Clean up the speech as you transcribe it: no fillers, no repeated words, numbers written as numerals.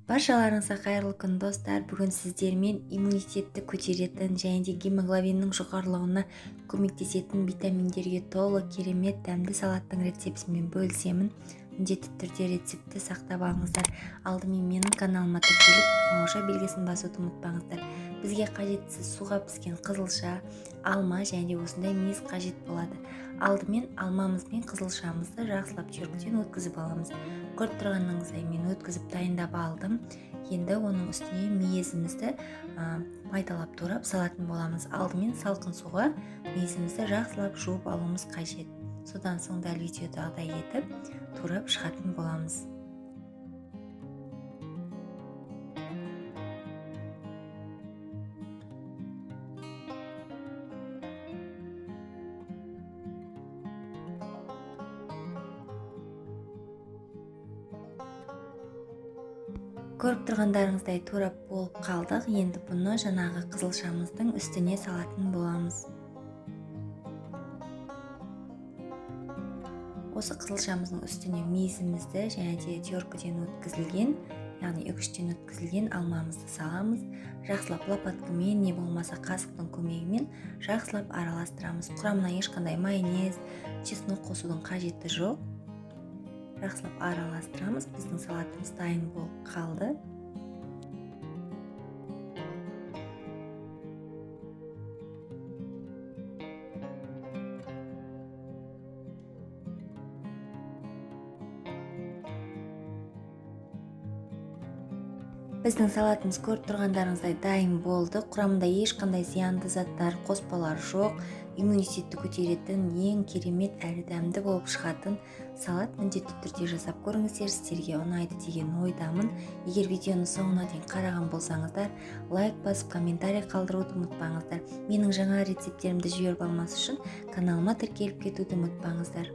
Баршаларыңызға қайырлы күн достар. Бүгін сіздермен иммунитетті көтеретін және де гемоглобиннің жоғарылауына көмектесетін витаминдерге толы керемет дәмді салаттың рецептімен бөлісемін. Міндетті түрде рецепті сақтап алыңыздар. Алдымен менің каналыма тіркеліп қоңырауша белгісін басуды ұмытпаңыздар. Бізге қажеттісі суға піскен қызылша, алма және де осындай мейіз қажет болады. Алдымен алмамыз бен қызылшамызды жақсылап жүйріктен өткізіп аламыз. Көріп тұрғаныңыздай мен өткізіп дайындап алдым. Енді оның үстіне мейізімізді майдалап турап салатын боламыз. Алдымен салқын суға мейізімізді жақсылап жуып алуымыз қажет. Содан соң дәл видеодағыдай етіп турап шығатын боламыз. Көріп тұрғандарыңыздай турап болып қалдық. Енді бұны жаңағы қызылшамыздың үстіне салатын боламыз. Осы қызылшамыздың үстіне мейізімізді және де теркіден өткізілген, яғни үкіштен өткізілген алмамызды саламыз. Жақсылап лопаткамен не болмаса қасықтың көмегімен жақсылап араластырамыз. Құрамына ешқандай майонез, чеснок қосудың қажеті жоқ. Жақсылап араластырамыз. Біздің салатымыз дайын болып қалды. Біздің салатымыз көріп тұрғандарыңыздай дайын болды. Құрамында ешқандай зиянды заттар, қоспалар жоқ. Иммунитетті көтеретін ең керемет әрі дәмді болып шығатын салат. Міндетті түрде жасап көріңіздер, сіздерге ұнайды деген ойдамын. Егер видеоны соңына дейін қараған болсаңыздар, лайк басып комментарий қалдыруды ұмытпаңыздар. Менің жаңа рецептерімді жіберіп алмас үшін каналыма тіркеліп кетуді ұмытпаңыздар.